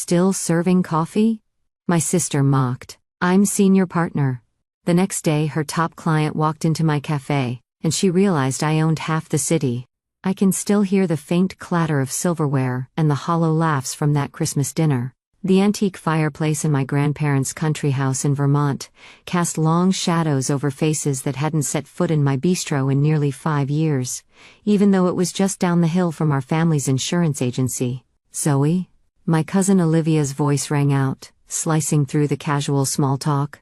Still serving coffee? My sister mocked. I'm senior partner. The next day, her top client walked into my cafe, and she realized I owned half the city. I can still hear the faint clatter of silverware and the hollow laughs from that Christmas dinner. The antique fireplace in my grandparents' country house in Vermont cast long shadows over faces that hadn't set foot in my bistro in nearly 5 years, even though it was just down the hill from our family's insurance agency. Zoe? My cousin Olivia's voice rang out, slicing through the casual small talk.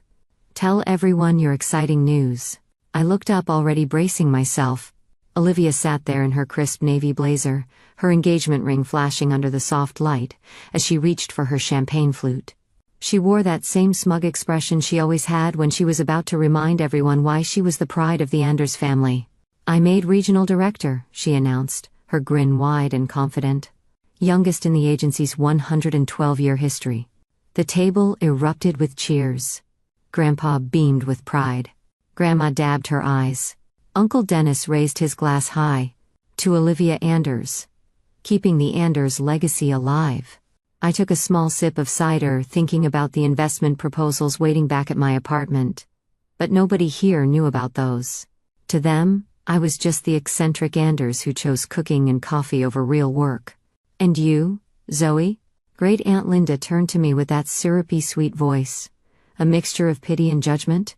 Tell everyone your exciting news. I looked up, already bracing myself. Olivia sat there in her crisp navy blazer, her engagement ring flashing under the soft light, as she reached for her champagne flute. She wore that same smug expression she always had when she was about to remind everyone why she was the pride of the Anders family. I made regional director, she announced, her grin wide and confident. Youngest in the agency's 112-year history. The table erupted with cheers. Grandpa beamed with pride. Grandma dabbed her eyes. Uncle Dennis raised his glass high. To Olivia Anders. Keeping the Anders legacy alive. I took a small sip of cider, thinking about the investment proposals waiting back at my apartment. But nobody here knew about those. To them, I was just the eccentric Anders who chose cooking and coffee over real work. And you, Zoe? Great Aunt Linda turned to me with that syrupy sweet voice. A mixture of pity and judgment?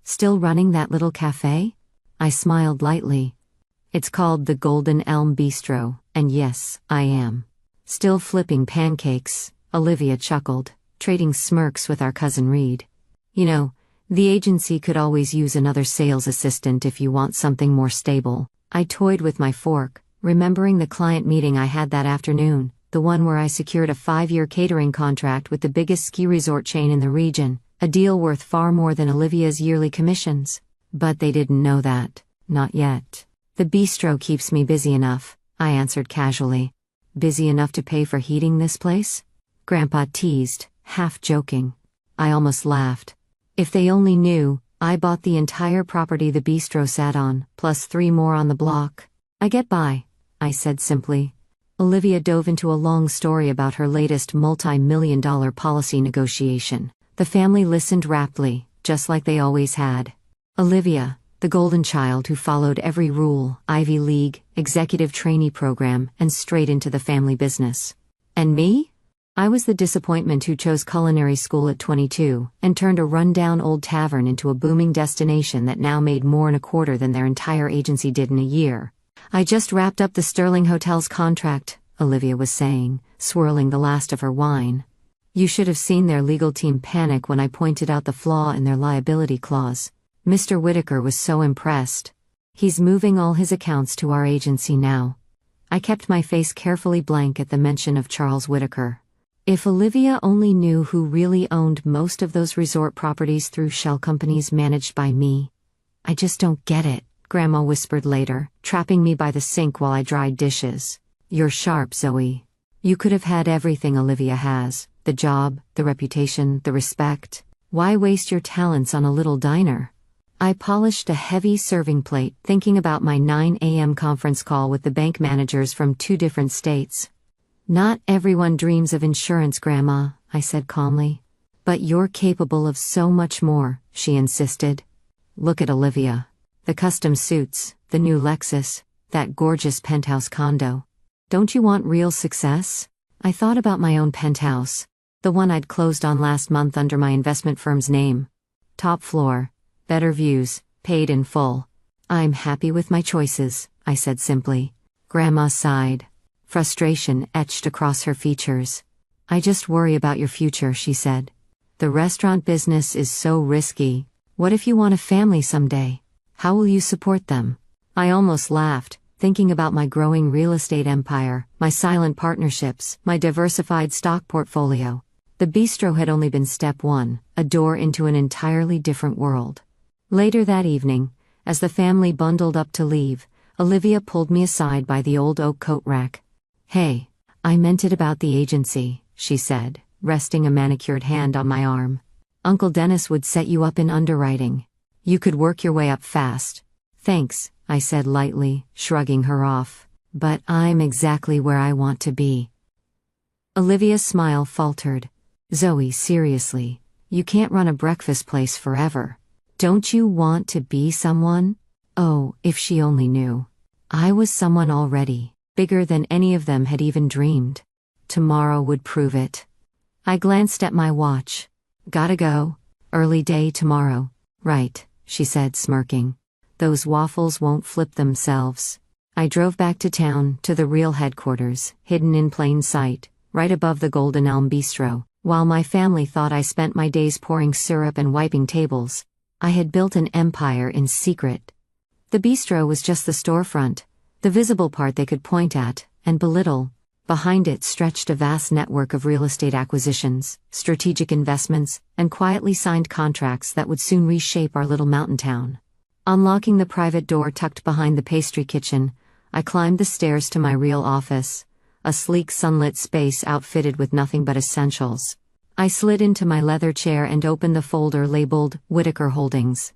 Still running that little cafe? I smiled lightly. It's called the Golden Elm Bistro, and yes, I am. Still flipping pancakes, Olivia chuckled, trading smirks with our cousin Reed. You know, the agency could always use another sales assistant if you want something more stable. I toyed with my fork, remembering the client meeting I had that afternoon, the one where I secured a 5-year catering contract with the biggest ski resort chain in the region, a deal worth far more than Olivia's yearly commissions. But they didn't know that. Not yet. The bistro keeps me busy enough, I answered casually. Busy enough to pay for heating this place? Grandpa teased, half joking. I almost laughed. If they only knew, I bought the entire property the bistro sat on, plus 3 more on the block. I get by, I said simply. Olivia dove into a long story about her latest multi-million-dollar policy negotiation. The family listened raptly, just like they always had. Olivia, the golden child who followed every rule, Ivy League, executive trainee program, and straight into the family business. And me? I was the disappointment who chose culinary school at 22, and turned a run-down old tavern into a booming destination that now made more in a quarter than their entire agency did in a year. I just wrapped up the Sterling Hotel's contract, Olivia was saying, swirling the last of her wine. You should have seen their legal team panic when I pointed out the flaw in their liability clause. Mr. Whitaker was so impressed. He's moving all his accounts to our agency now. I kept my face carefully blank at the mention of Charles Whitaker. If Olivia only knew who really owned most of those resort properties through shell companies managed by me. I just don't get it, Grandma whispered later, trapping me by the sink while I dried dishes. You're sharp, Zoe. You could have had everything Olivia has, the job, the reputation, the respect. Why waste your talents on a little diner? I polished a heavy serving plate, thinking about my 9 a.m. conference call with the bank managers from 2 different states. Not everyone dreams of insurance, Grandma, I said calmly. But you're capable of so much more, she insisted. Look at Olivia. The custom suits, the new Lexus, that gorgeous penthouse condo. Don't you want real success? I thought about my own penthouse, the one I'd closed on last month under my investment firm's name. Top floor. Better views, paid in full. I'm happy with my choices, I said simply. Grandma sighed. Frustration etched across her features. I just worry about your future, she said. The restaurant business is so risky. What if you want a family someday? How will you support them? I almost laughed, thinking about my growing real estate empire, my silent partnerships, my diversified stock portfolio. The bistro had only been step 1, a door into an entirely different world. Later that evening, as the family bundled up to leave, Olivia pulled me aside by the old oak coat rack. Hey, I meant it about the agency, she said, resting a manicured hand on my arm. Uncle Dennis would set you up in underwriting. You could work your way up fast. Thanks, I said lightly, shrugging her off. But I'm exactly where I want to be. Olivia's smile faltered. Zoe, seriously, you can't run a breakfast place forever. Don't you want to be someone? Oh, if she only knew. I was someone already, bigger than any of them had even dreamed. Tomorrow would prove it. I glanced at my watch. Gotta go. Early day tomorrow. Right, she said, smirking. Those waffles won't flip themselves. I drove back to town, to the real headquarters, hidden in plain sight, right above the Golden Elm Bistro. While my family thought I spent my days pouring syrup and wiping tables, I had built an empire in secret. The bistro was just the storefront, the visible part they could point at and belittle. Behind it stretched a vast network of real estate acquisitions, strategic investments, and quietly signed contracts that would soon reshape our little mountain town. Unlocking the private door tucked behind the pastry kitchen, I climbed the stairs to my real office, a sleek sunlit space outfitted with nothing but essentials. I slid into my leather chair and opened the folder labeled Whitaker Holdings.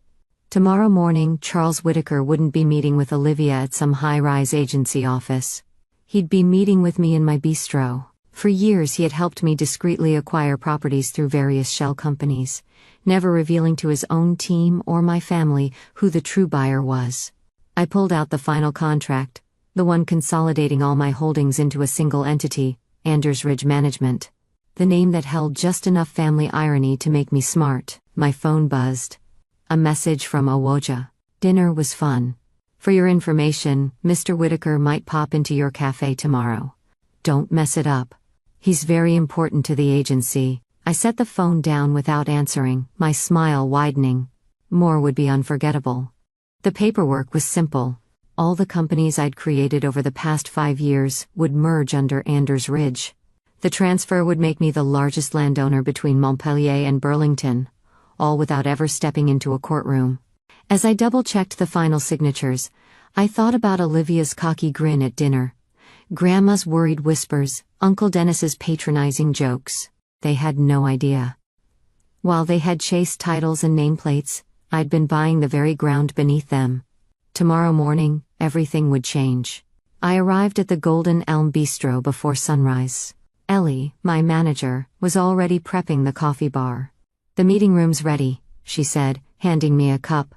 Tomorrow morning, Charles Whitaker wouldn't be meeting with Olivia at some high-rise agency office. He'd be meeting with me in my bistro. For years he had helped me discreetly acquire properties through various shell companies, never revealing to his own team or my family who the true buyer was. I pulled out the final contract, the one consolidating all my holdings into a single entity, Anders Ridge Management. The name that held just enough family irony to make me smart. My phone buzzed. A message from Awoja. Dinner was fun. For your information, Mr. Whitaker might pop into your cafe tomorrow. Don't mess it up. He's very important to the agency. I set the phone down without answering, my smile widening. More would be unforgettable. The paperwork was simple. All the companies I'd created over the past 5 years would merge under Anders Ridge. The transfer would make me the largest landowner between Montpellier and Burlington, all without ever stepping into a courtroom. As I double-checked the final signatures, I thought about Olivia's cocky grin at dinner, Grandma's worried whispers, Uncle Dennis's patronizing jokes. They had no idea. While they had chased titles and nameplates, I'd been buying the very ground beneath them. Tomorrow morning, everything would change. I arrived at the Golden Elm Bistro before sunrise. Ellie, my manager, was already prepping the coffee bar. The meeting room's ready, she said, handing me a cup.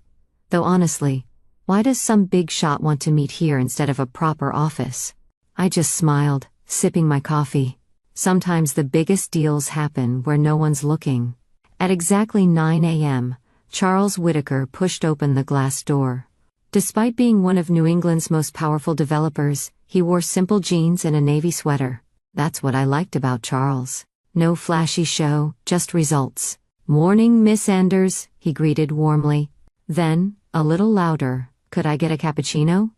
Though honestly, why does some big shot want to meet here instead of a proper office? I just smiled, sipping my coffee. Sometimes the biggest deals happen where no one's looking. At exactly 9 a.m., Charles Whitaker pushed open the glass door. Despite being one of New England's most powerful developers, he wore simple jeans and a navy sweater. That's what I liked about Charles. No flashy show, just results. "Morning, Miss Anders," he greeted warmly. Then, a little louder, "Could I get a cappuccino?"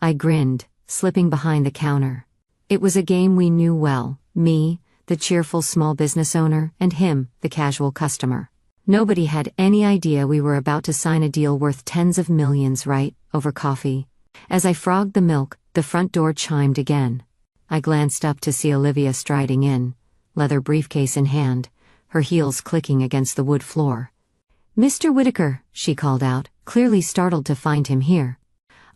I grinned, slipping behind the counter. It was a game we knew well, me, the cheerful small business owner, and him, the casual customer. Nobody had any idea we were about to sign a deal worth tens of millions, right, over coffee. As I frogged the milk, the front door chimed again. I glanced up to see Olivia striding in, leather briefcase in hand, her heels clicking against the wood floor. "Mr. Whitaker," she called out, clearly startled to find him here.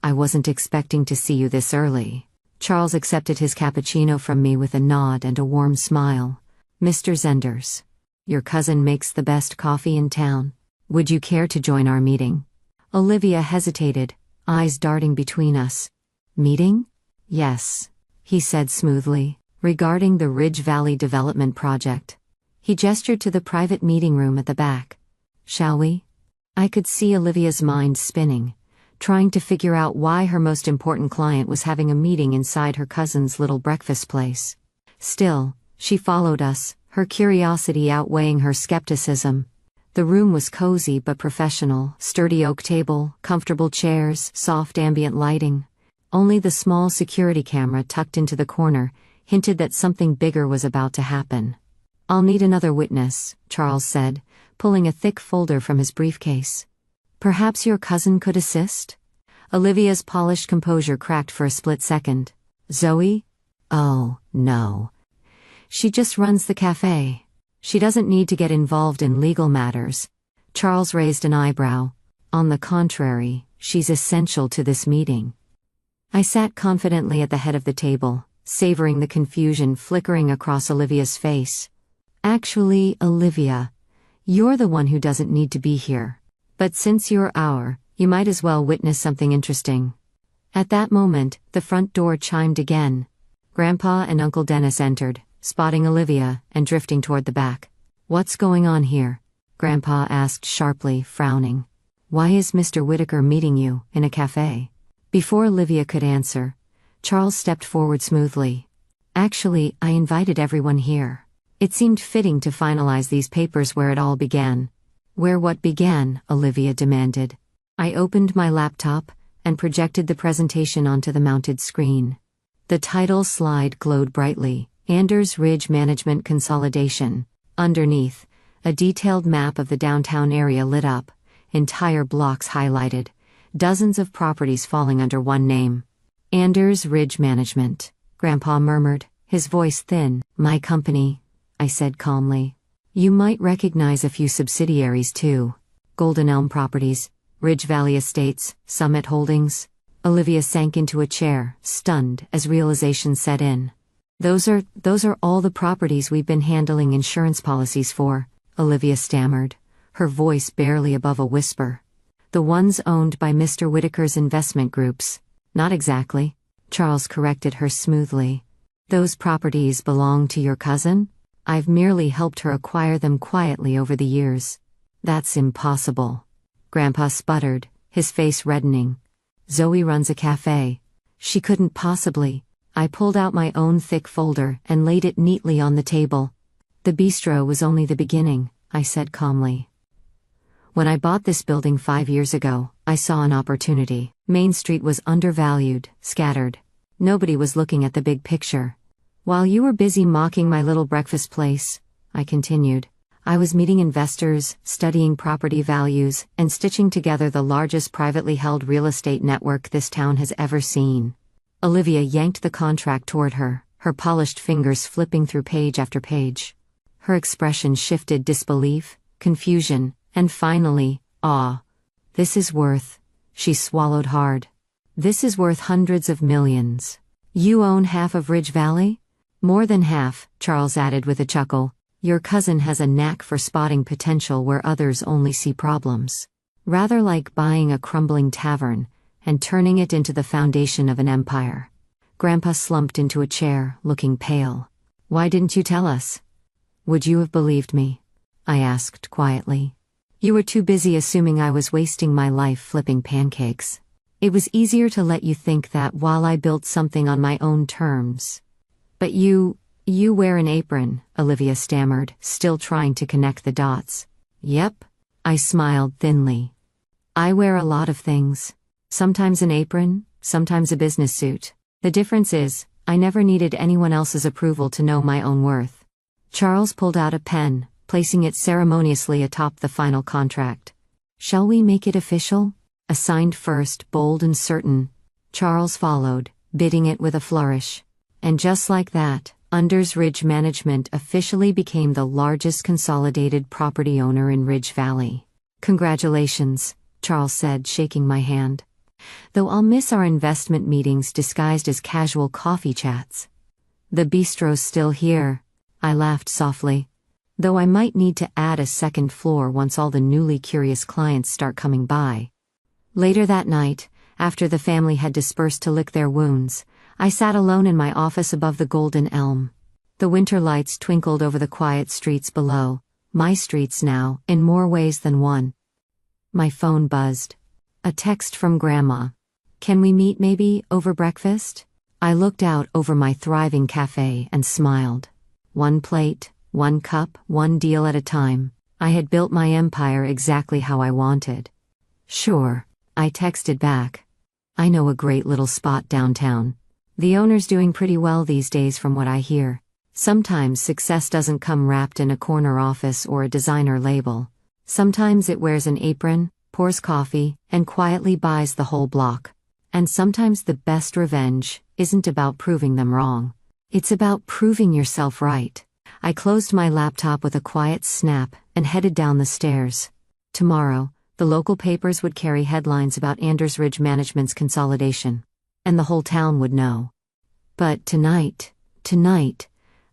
"I wasn't expecting to see you this early." Charles accepted his cappuccino from me with a nod and a warm smile. "Mr. Zenders, your cousin makes the best coffee in town. Would you care to join our meeting?" Olivia hesitated, eyes darting between us. "Meeting? Yes," he said smoothly, "regarding the Ridge Valley Development Project." He gestured to the private meeting room at the back. "Shall we?" I could see Olivia's mind spinning, trying to figure out why her most important client was having a meeting inside her cousin's little breakfast place. Still, she followed us, her curiosity outweighing her skepticism. The room was cozy but professional, sturdy oak table, comfortable chairs, soft ambient lighting. Only the small security camera tucked into the corner hinted that something bigger was about to happen. "I'll need another witness," Charles said, pulling a thick folder from his briefcase. "Perhaps your cousin could assist?" Olivia's polished composure cracked for a split second. "Zoe? Oh, no. She just runs the cafe. She doesn't need to get involved in legal matters." Charles raised an eyebrow. "On the contrary, she's essential to this meeting." I sat confidently at the head of the table, savoring the confusion flickering across Olivia's face. Actually, Olivia, you're the one who doesn't need to be here. But since you're you might as well witness something interesting. At that moment, the front door chimed again. Grandpa and Uncle Dennis entered, spotting Olivia, and drifting toward the back. "What's going on here?" Grandpa asked sharply, frowning. "Why is Mr. Whitaker meeting you in a cafe?" Before Olivia could answer, Charles stepped forward smoothly. "Actually, I invited everyone here. It seemed fitting to finalize these papers where it all began." "Where what began?" Olivia demanded. I opened my laptop and projected the presentation onto the mounted screen. The title slide glowed brightly, Anders Ridge Management Consolidation. Underneath, a detailed map of the downtown area lit up, entire blocks highlighted, dozens of properties falling under one name. Anders Ridge Management, Grandpa murmured, his voice thin. "My company," I said calmly. "You might recognize a few subsidiaries too. Golden Elm Properties, Ridge Valley Estates, Summit Holdings." Olivia sank into a chair, stunned as realization set in. Those are all the properties we've been handling insurance policies for," Olivia stammered, her voice barely above a whisper. "The ones owned by Mr. Whitaker's investment groups." "Not exactly," Charles corrected her smoothly. "Those properties belong to your cousin? I've merely helped her acquire them quietly over the years." "That's impossible," Grandpa sputtered, his face reddening. "Zoe runs a cafe. She couldn't possibly." I pulled out my own thick folder and laid it neatly on the table. "The bistro was only the beginning," I said calmly. "When I bought this building 5 years ago, I saw an opportunity. Main Street was undervalued, scattered. Nobody was looking at the big picture. While you were busy mocking my little breakfast place," I continued, "I was meeting investors, studying property values, and stitching together the largest privately held real estate network this town has ever seen." Olivia yanked the contract toward her, her polished fingers flipping through page after page. Her expression shifted disbelief, confusion, and finally, awe. "This is worth," she swallowed hard. "This is worth hundreds of millions. You own half of Ridge Valley?" "More than half," Charles added with a chuckle. "Your cousin has a knack for spotting potential where others only see problems. Rather like buying a crumbling tavern and turning it into the foundation of an empire." Grandpa slumped into a chair, looking pale. "Why didn't you tell us?" "Would you have believed me?" I asked quietly. "You were too busy assuming I was wasting my life flipping pancakes. It was easier to let you think that while I built something on my own terms." "But you wear an apron," Olivia stammered, still trying to connect the dots. "Yep," I smiled thinly. "I wear a lot of things. Sometimes an apron, sometimes a business suit. The difference is, I never needed anyone else's approval to know my own worth." Charles pulled out a pen, placing it ceremoniously atop the final contract. "Shall we make it official?" I signed first, bold and certain. Charles followed, bidding it with a flourish. And just like that, Anders Ridge Management officially became the largest consolidated property owner in Ridge Valley. "Congratulations," Charles said, shaking my hand. "Though I'll miss our investment meetings disguised as casual coffee chats." "The bistro's still here," I laughed softly. "Though I might need to add a second floor once all the newly curious clients start coming by." Later that night, after the family had dispersed to lick their wounds, I sat alone in my office above the Golden Elm. The winter lights twinkled over the quiet streets below, my streets now, in more ways than one. My phone buzzed. A text from Grandma. "Can we meet maybe, over breakfast?" I looked out over my thriving cafe and smiled. One plate, one cup, one deal at a time. I had built my empire exactly how I wanted. "Sure," I texted back. "I know a great little spot downtown. The owner's doing pretty well these days from what I hear. Sometimes success doesn't come wrapped in a corner office or a designer label. Sometimes it wears an apron, pours coffee, and quietly buys the whole block. And sometimes the best revenge isn't about proving them wrong. It's about proving yourself right." I closed my laptop with a quiet snap and headed down the stairs. Tomorrow, the local papers would carry headlines about Anders Ridge Management's consolidation. And the whole town would know. But tonight,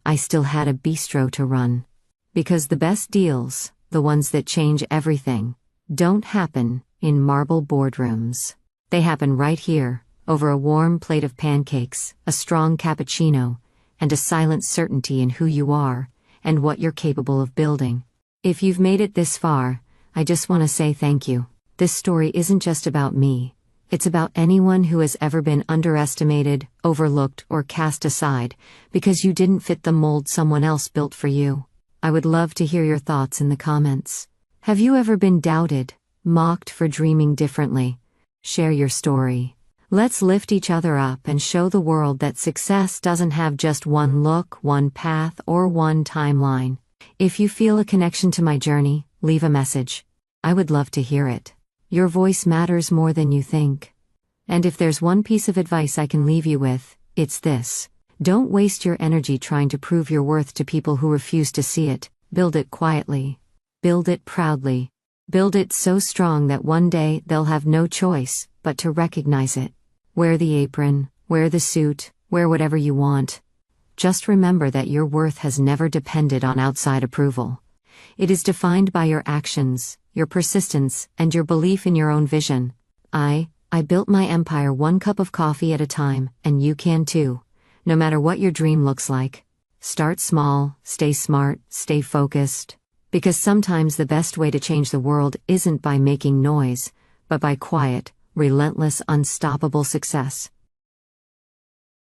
I still had a bistro to run. Because the best deals, the ones that change everything, don't happen in marble boardrooms. They happen right here, over a warm plate of pancakes, a strong cappuccino, and a silent certainty in who you are, and what you're capable of building. If you've made it this far, I just want to say thank you. This story isn't just about me. It's about anyone who has ever been underestimated, overlooked, or cast aside, because you didn't fit the mold someone else built for you. I would love to hear your thoughts in the comments. Have you ever been doubted, mocked for dreaming differently? Share your story. Let's lift each other up and show the world that success doesn't have just one look, one path, or one timeline. If you feel a connection to my journey, leave a message. I would love to hear it. Your voice matters more than you think. And if there's one piece of advice I can leave you with, it's this. Don't waste your energy trying to prove your worth to people who refuse to see it. Build it quietly. Build it proudly. Build it so strong that one day they'll have no choice but to recognize it. Wear the apron, wear the suit, wear whatever you want. Just remember that your worth has never depended on outside approval. It is defined by your actions, your persistence, and your belief in your own vision. I built my empire one cup of coffee at a time, and you can too. No matter what your dream looks like. Start small, stay smart, stay focused. Because sometimes the best way to change the world isn't by making noise, but by quiet, relentless, unstoppable success.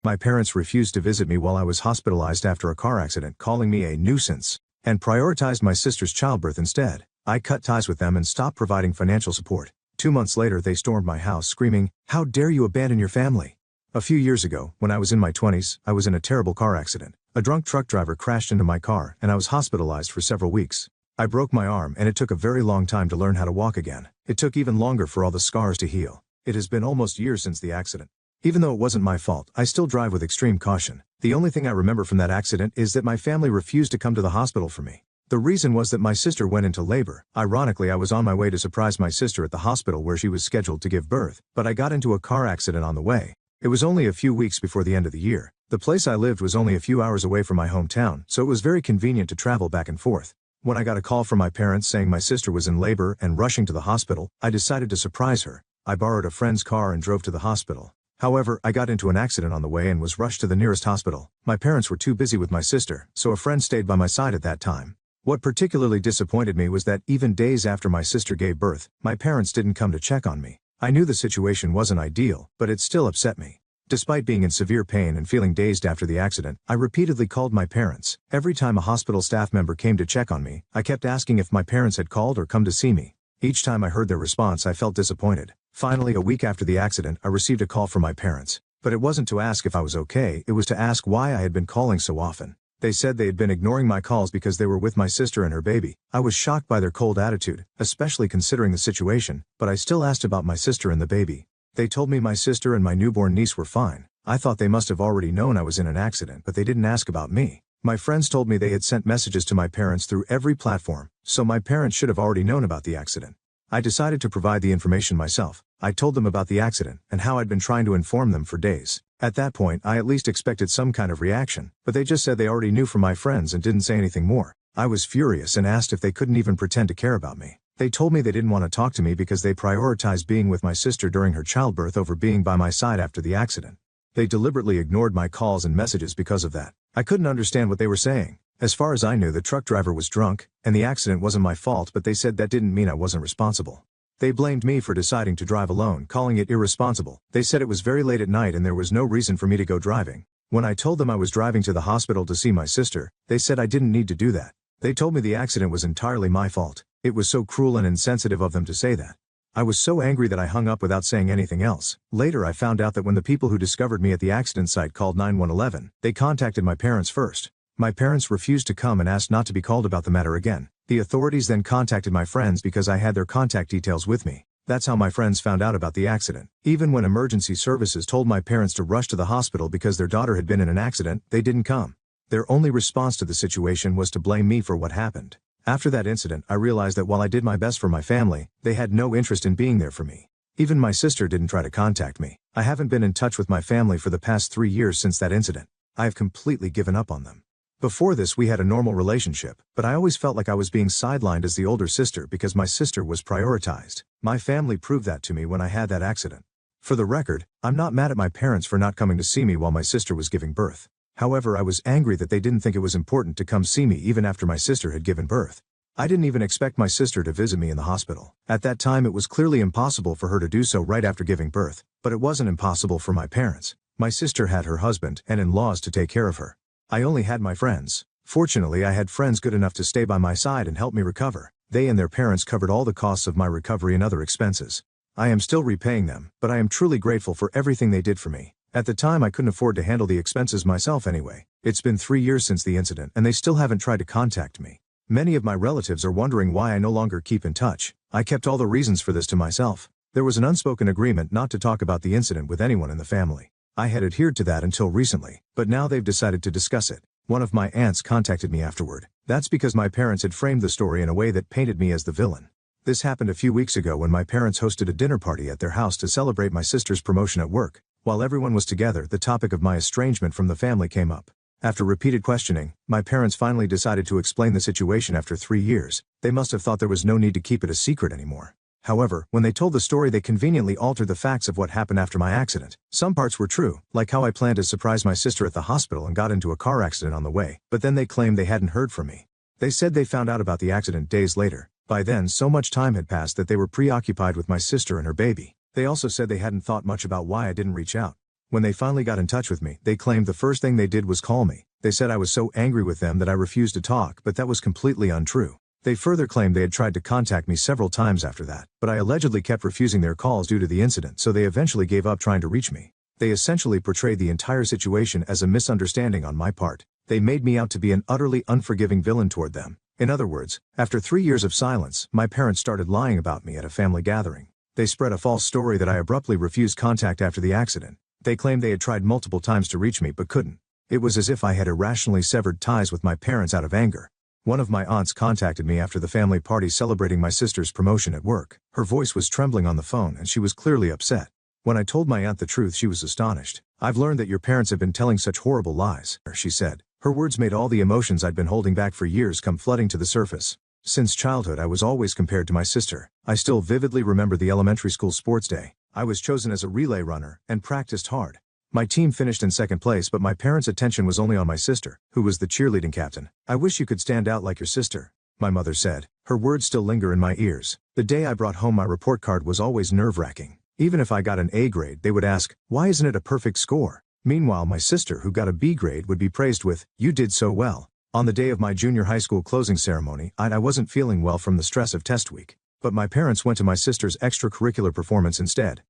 My parents refused to visit me while I was hospitalized after a car accident, calling me a nuisance, and prioritized my sister's childbirth instead. I cut ties with them and stopped providing financial support. 2 months later, they stormed my house screaming, "How dare you abandon your family?" A few years ago, when I was in my 20s, I was in a terrible car accident. A drunk truck driver crashed into my car, and I was hospitalized for several weeks. I broke my arm, and it took a very long time to learn how to walk again. It took even longer for all the scars to heal. It has been almost years since the accident. Even though it wasn't my fault, I still drive with extreme caution. The only thing I remember from that accident is that my family refused to come to the hospital for me. The reason was that my sister went into labor. Ironically, I was on my way to surprise my sister at the hospital where she was scheduled to give birth, but I got into a car accident on the way. It was only a few weeks before the end of the year. The place I lived was only a few hours away from my hometown, so it was very convenient to travel back and forth. When I got a call from my parents saying my sister was in labor and rushing to the hospital, I decided to surprise her. I borrowed a friend's car and drove to the hospital. However, I got into an accident on the way and was rushed to the nearest hospital. My parents were too busy with my sister, so a friend stayed by my side at that time. What particularly disappointed me was that even days after my sister gave birth, my parents didn't come to check on me. I knew the situation wasn't ideal, but it still upset me. Despite being in severe pain and feeling dazed after the accident, I repeatedly called my parents. Every time a hospital staff member came to check on me, I kept asking if my parents had called or come to see me. Each time I heard their response, I felt disappointed. Finally, a week after the accident, I received a call from my parents. But it wasn't to ask if I was okay, it was to ask why I had been calling so often. They said they had been ignoring my calls because they were with my sister and her baby. I was shocked by their cold attitude, especially considering the situation, but I still asked about my sister and the baby. They told me my sister and my newborn niece were fine. I thought they must have already known I was in an accident, but they didn't ask about me. My friends told me they had sent messages to my parents through every platform, so my parents should have already known about the accident. I decided to provide the information myself. I told them about the accident and how I'd been trying to inform them for days. At that point, I at least expected some kind of reaction, but they just said they already knew from my friends and didn't say anything more. I was furious and asked if they couldn't even pretend to care about me. They told me they didn't want to talk to me because they prioritized being with my sister during her childbirth over being by my side after the accident. They deliberately ignored my calls and messages because of that. I couldn't understand what they were saying. As far as I knew, the truck driver was drunk, and the accident wasn't my fault, but they said that didn't mean I wasn't responsible. They blamed me for deciding to drive alone, calling it irresponsible. They said it was very late at night and there was no reason for me to go driving. When I told them I was driving to the hospital to see my sister, they said I didn't need to do that. They told me the accident was entirely my fault. It was so cruel and insensitive of them to say that. I was so angry that I hung up without saying anything else. Later I found out that when the people who discovered me at the accident site called 911, they contacted my parents first. My parents refused to come and asked not to be called about the matter again. The authorities then contacted my friends because I had their contact details with me. That's how my friends found out about the accident. Even when emergency services told my parents to rush to the hospital because their daughter had been in an accident, they didn't come. Their only response to the situation was to blame me for what happened. After that incident, I realized that while I did my best for my family, they had no interest in being there for me. Even my sister didn't try to contact me. I haven't been in touch with my family for the past 3 years since that incident. I have completely given up on them. Before this we had a normal relationship, but I always felt like I was being sidelined as the older sister because my sister was prioritized. My family proved that to me when I had that accident. For the record, I'm not mad at my parents for not coming to see me while my sister was giving birth. However, I was angry that they didn't think it was important to come see me even after my sister had given birth. I didn't even expect my sister to visit me in the hospital. At that time it was clearly impossible for her to do so right after giving birth, but it wasn't impossible for my parents. My sister had her husband and in-laws to take care of her. I only had my friends. Fortunately, I had friends good enough to stay by my side and help me recover. They and their parents covered all the costs of my recovery and other expenses. I am still repaying them, but I am truly grateful for everything they did for me. At the time I couldn't afford to handle the expenses myself anyway. It's been 3 years since the incident and they still haven't tried to contact me. Many of my relatives are wondering why I no longer keep in touch. I kept all the reasons for this to myself. There was an unspoken agreement not to talk about the incident with anyone in the family. I had adhered to that until recently, but now they've decided to discuss it. One of my aunts contacted me afterward. That's because my parents had framed the story in a way that painted me as the villain. This happened a few weeks ago when my parents hosted a dinner party at their house to celebrate my sister's promotion at work. While everyone was together, the topic of my estrangement from the family came up. After repeated questioning, my parents finally decided to explain the situation after 3 years. They must have thought there was no need to keep it a secret anymore. However, when they told the story they conveniently altered the facts of what happened after my accident. Some parts were true, like how I planned to surprise my sister at the hospital and got into a car accident on the way, but then they claimed they hadn't heard from me. They said they found out about the accident days later. By then so much time had passed that they were preoccupied with my sister and her baby. They also said they hadn't thought much about why I didn't reach out. When they finally got in touch with me, they claimed the first thing they did was call me. They said I was so angry with them that I refused to talk, but that was completely untrue. They further claimed they had tried to contact me several times after that, but I allegedly kept refusing their calls due to the incident, so they eventually gave up trying to reach me. They essentially portrayed the entire situation as a misunderstanding on my part. They made me out to be an utterly unforgiving villain toward them. In other words, after 3 years of silence, my parents started lying about me at a family gathering. They spread a false story that I abruptly refused contact after the accident. They claimed they had tried multiple times to reach me but couldn't. It was as if I had irrationally severed ties with my parents out of anger. One of my aunts contacted me after the family party celebrating my sister's promotion at work. Her voice was trembling on the phone and she was clearly upset. When I told my aunt the truth, she was astonished. "I've learned that your parents have been telling such horrible lies," she said. Her words made all the emotions I'd been holding back for years come flooding to the surface. Since childhood I was always compared to my sister. I still vividly remember the elementary school sports day. I was chosen as a relay runner and practiced hard. My team finished in second place, but my parents' attention was only on my sister, who was the cheerleading captain. "I wish you could stand out like your sister," my mother said. Her words still linger in my ears. The day I brought home my report card was always nerve-wracking. Even if I got an A grade, they would ask, "Why isn't it a perfect score?" Meanwhile, my sister, who got a B grade, would be praised with, "You did so well." On the day of my junior high school closing ceremony, I wasn't feeling well from the stress of test week. But my parents went to my sister's extracurricular performance instead.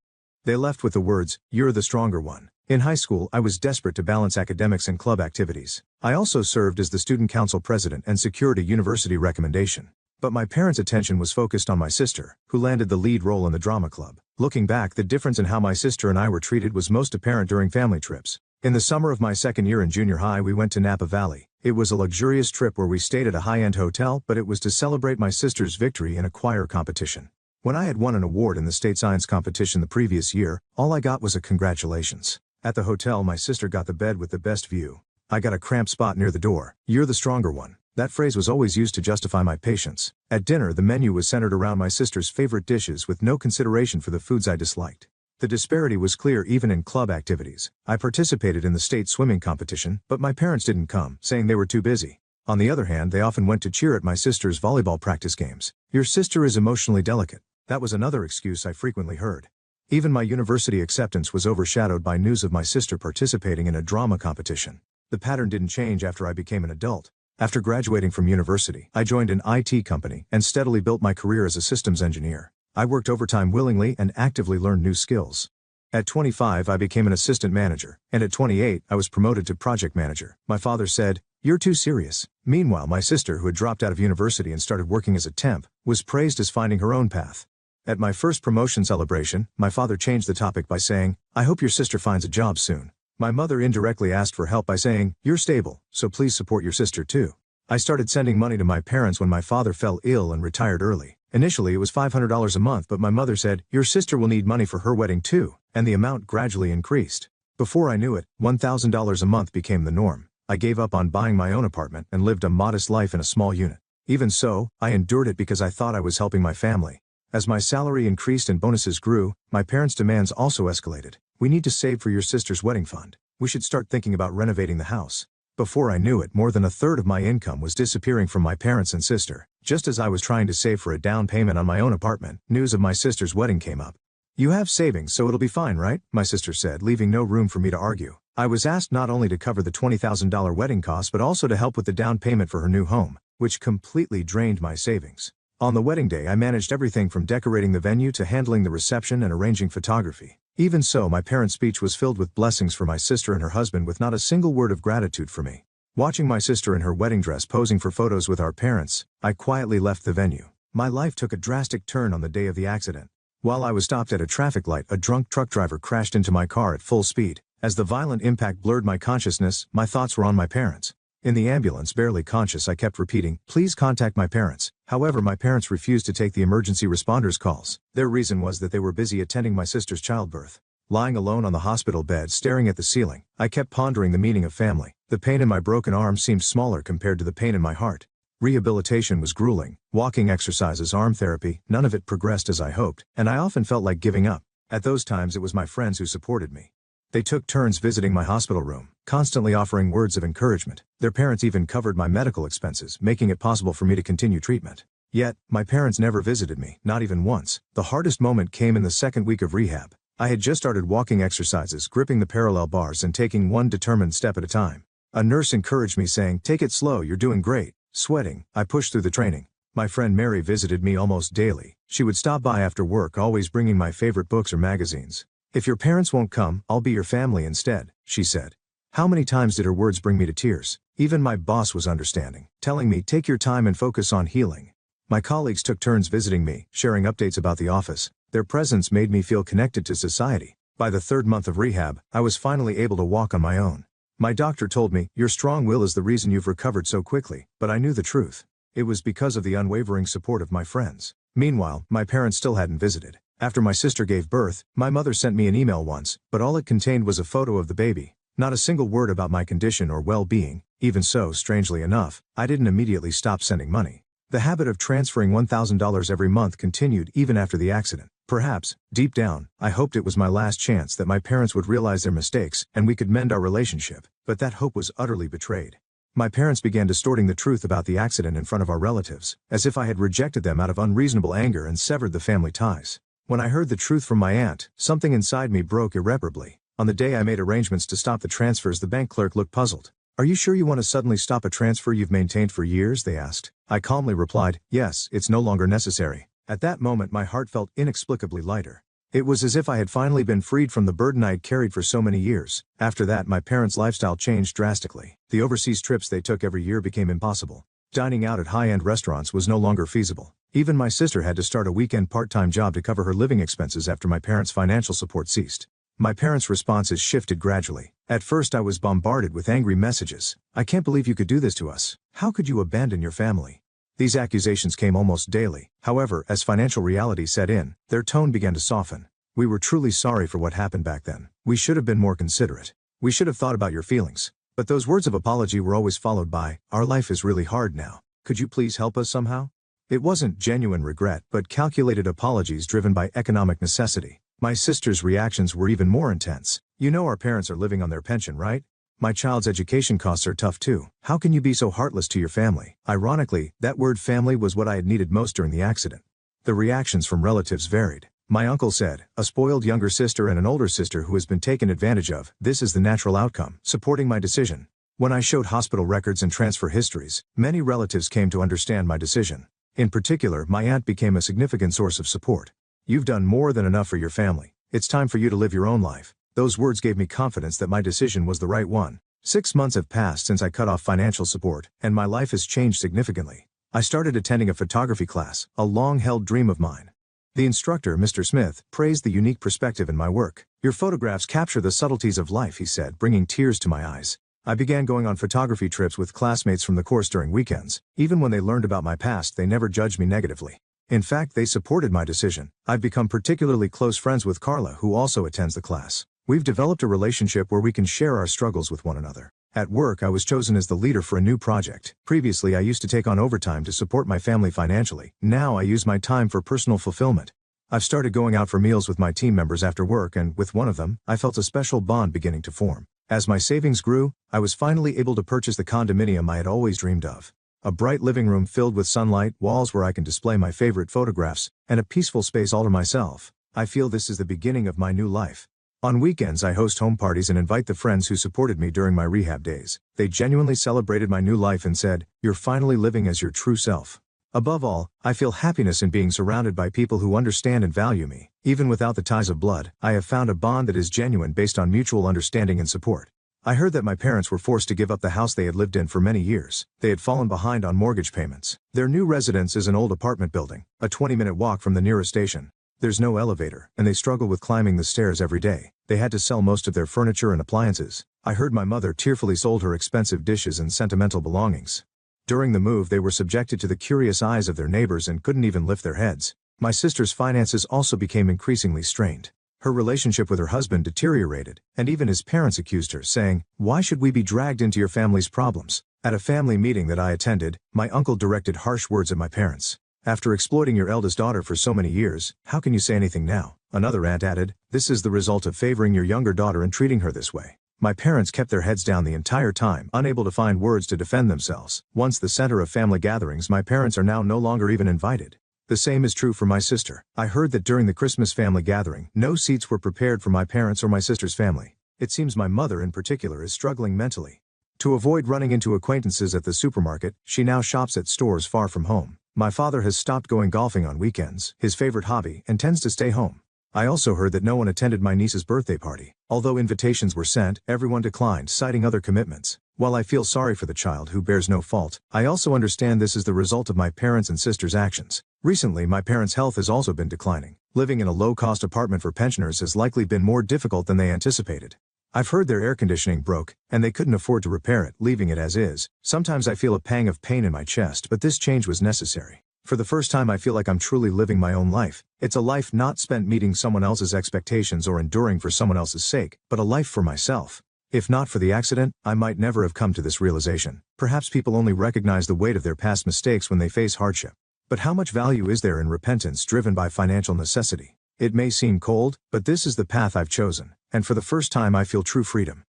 They left with the words, "You're the stronger one." In high school, I was desperate to balance academics and club activities. I also served as the student council president and secured a university recommendation. But my parents' attention was focused on my sister, who landed the lead role in the drama club. Looking back, the difference in how my sister and I were treated was most apparent during family trips. In the summer of my second year in junior high, we went to Napa Valley. It was a luxurious trip where we stayed at a high-end hotel, but it was to celebrate my sister's victory in a choir competition. When I had won an award in the state science competition the previous year, all I got was a congratulations. At the hotel, my sister got the bed with the best view. I got a cramped spot near the door. "You're the stronger one." That phrase was always used to justify my patience. At dinner, the menu was centered around my sister's favorite dishes with no consideration for the foods I disliked. The disparity was clear even in club activities. I participated in the state swimming competition, but my parents didn't come, saying they were too busy. On the other hand, they often went to cheer at my sister's volleyball practice games. "Your sister is emotionally delicate." That was another excuse I frequently heard. Even my university acceptance was overshadowed by news of my sister participating in a drama competition. The pattern didn't change after I became an adult. After graduating from university, I joined an IT company and steadily built my career as a systems engineer. I worked overtime willingly and actively learned new skills. At 25, I became an assistant manager, and at 28, I was promoted to project manager. My father said, "You're too serious." Meanwhile, my sister, who had dropped out of university and started working as a temp, was praised as finding her own path. At my first promotion celebration, my father changed the topic by saying, "I hope your sister finds a job soon." My mother indirectly asked for help by saying, "You're stable, so please support your sister too." I started sending money to my parents when my father fell ill and retired early. Initially it was $500 a month, but my mother said, "Your sister will need money for her wedding too," and the amount gradually increased. Before I knew it, $1,000 a month became the norm. I gave up on buying my own apartment and lived a modest life in a small unit. Even so, I endured it because I thought I was helping my family. As my salary increased and bonuses grew, my parents' demands also escalated. "We need to save for your sister's wedding fund. We should start thinking about renovating the house." Before I knew it, more than a third of my income was disappearing from my parents and sister. Just as I was trying to save for a down payment on my own apartment, news of my sister's wedding came up. "You have savings, so it'll be fine, right?" my sister said, leaving no room for me to argue. I was asked not only to cover the $20,000 wedding costs but also to help with the down payment for her new home, which completely drained my savings. On the wedding day, I managed everything from decorating the venue to handling the reception and arranging photography. Even so, my parents' speech was filled with blessings for my sister and her husband, with not a single word of gratitude for me. Watching my sister in her wedding dress posing for photos with our parents, I quietly left the venue. My life took a drastic turn on the day of the accident. While I was stopped at a traffic light, a drunk truck driver crashed into my car at full speed. As the violent impact blurred my consciousness, my thoughts were on my parents. In the ambulance, barely conscious, I kept repeating, "Please contact my parents." However, my parents refused to take the emergency responders' calls. Their reason was that they were busy attending my sister's childbirth. Lying alone on the hospital bed, staring at the ceiling, I kept pondering the meaning of family. The pain in my broken arm seemed smaller compared to the pain in my heart. Rehabilitation was grueling. Walking exercises, arm therapy, none of it progressed as I hoped, and I often felt like giving up. At those times it was my friends who supported me. They took turns visiting my hospital room, constantly offering words of encouragement. Their parents even covered my medical expenses, making it possible for me to continue treatment. Yet, my parents never visited me, not even once. The hardest moment came in the second week of rehab. I had just started walking exercises, gripping the parallel bars and taking one determined step at a time. A nurse encouraged me, saying, "Take it slow, you're doing great." Sweating, I pushed through the training. My friend Mary visited me almost daily. She would stop by after work, always bringing my favorite books or magazines. "If your parents won't come, I'll be your family instead," she said. How many times did her words bring me to tears? Even my boss was understanding, telling me, "Take your time and focus on healing." My colleagues took turns visiting me, sharing updates about the office. Their presence made me feel connected to society. By the third month of rehab, I was finally able to walk on my own. My doctor told me, "Your strong will is the reason you've recovered so quickly," but I knew the truth. It was because of the unwavering support of my friends. Meanwhile, my parents still hadn't visited. After my sister gave birth, my mother sent me an email once, but all it contained was a photo of the baby. Not a single word about my condition or well-being. Even so, strangely enough, I didn't immediately stop sending money. The habit of transferring $1,000 every month continued even after the accident. Perhaps, deep down, I hoped it was my last chance, that my parents would realize their mistakes and we could mend our relationship. But that hope was utterly betrayed. My parents began distorting the truth about the accident in front of our relatives, as if I had rejected them out of unreasonable anger and severed the family ties. When I heard the truth from my aunt, something inside me broke irreparably. On the day I made arrangements to stop the transfers, the bank clerk looked puzzled. "Are you sure you want to suddenly stop a transfer you've maintained for years?" they asked. I calmly replied, "Yes, it's no longer necessary." At that moment my heart felt inexplicably lighter. It was as if I had finally been freed from the burden I had carried for so many years. After that, my parents' lifestyle changed drastically. The overseas trips they took every year became impossible. Dining out at high-end restaurants was no longer feasible. Even my sister had to start a weekend part-time job to cover her living expenses after my parents' financial support ceased. My parents' responses shifted gradually. At first I was bombarded with angry messages. "I can't believe you could do this to us. How could you abandon your family?" These accusations came almost daily. However, as financial reality set in, their tone began to soften. "We were truly sorry for what happened back then. We should have been more considerate. We should have thought about your feelings." But those words of apology were always followed by, "Our life is really hard now. Could you please help us somehow?" It wasn't genuine regret, but calculated apologies driven by economic necessity. My sister's reactions were even more intense. "You know our parents are living on their pension, right? My child's education costs are tough too. How can you be so heartless to your family?" Ironically, that word family was what I had needed most during the accident. The reactions from relatives varied. My uncle said, "A spoiled younger sister and an older sister who has been taken advantage of. This is the natural outcome," supporting my decision. When I showed hospital records and transfer histories, many relatives came to understand my decision. In particular, my aunt became a significant source of support. "You've done more than enough for your family. It's time for you to live your own life." Those words gave me confidence that my decision was the right one. 6 months have passed since I cut off financial support, and my life has changed significantly. I started attending a photography class, a long-held dream of mine. The instructor, Mr. Smith, praised the unique perspective in my work. "Your photographs capture the subtleties of life," he said, bringing tears to my eyes. I began going on photography trips with classmates from the course during weekends. Even when they learned about my past, they never judged me negatively. In fact, they supported my decision. I've become particularly close friends with Carla, who also attends the class. We've developed a relationship where we can share our struggles with one another. At work, I was chosen as the leader for a new project. Previously, I used to take on overtime to support my family financially. Now I use my time for personal fulfillment. I've started going out for meals with my team members after work, and with one of them, I felt a special bond beginning to form. As my savings grew, I was finally able to purchase the condominium I had always dreamed of. A bright living room filled with sunlight, walls where I can display my favorite photographs, and a peaceful space all to myself. I feel this is the beginning of my new life. On weekends, I host home parties and invite the friends who supported me during my rehab days. They genuinely celebrated my new life and said, "You're finally living as your true self." Above all, I feel happiness in being surrounded by people who understand and value me. Even without the ties of blood, I have found a bond that is genuine based on mutual understanding and support. I heard that my parents were forced to give up the house they had lived in for many years. They had fallen behind on mortgage payments. Their new residence is an old apartment building, a 20-minute walk from the nearest station. There's no elevator, and they struggle with climbing the stairs every day. They had to sell most of their furniture and appliances. I heard my mother tearfully sold her expensive dishes and sentimental belongings. During the move, they were subjected to the curious eyes of their neighbors and couldn't even lift their heads. My sister's finances also became increasingly strained. Her relationship with her husband deteriorated, and even his parents accused her, saying, "Why should we be dragged into your family's problems?" At a family meeting that I attended, my uncle directed harsh words at my parents. "After exploiting your eldest daughter for so many years, how can you say anything now?" Another aunt added, "This is the result of favoring your younger daughter and treating her this way." My parents kept their heads down the entire time, unable to find words to defend themselves. Once the center of family gatherings, my parents are now no longer even invited. The same is true for my sister. I heard that during the Christmas family gathering, no seats were prepared for my parents or my sister's family. It seems my mother in particular is struggling mentally. To avoid running into acquaintances at the supermarket, she now shops at stores far from home. My father has stopped going golfing on weekends, his favorite hobby, and tends to stay home. I also heard that no one attended my niece's birthday party. Although invitations were sent, everyone declined, citing other commitments. While I feel sorry for the child who bears no fault, I also understand this is the result of my parents' and sister's actions. Recently, my parents' health has also been declining. Living in a low-cost apartment for pensioners has likely been more difficult than they anticipated. I've heard their air conditioning broke, and they couldn't afford to repair it, leaving it as is. Sometimes I feel a pang of pain in my chest, but this change was necessary. For the first time, I feel like I'm truly living my own life. It's a life not spent meeting someone else's expectations or enduring for someone else's sake, but a life for myself. If not for the accident, I might never have come to this realization. Perhaps people only recognize the weight of their past mistakes when they face hardship. But how much value is there in repentance driven by financial necessity? It may seem cold, but this is the path I've chosen, and for the first time I feel true freedom.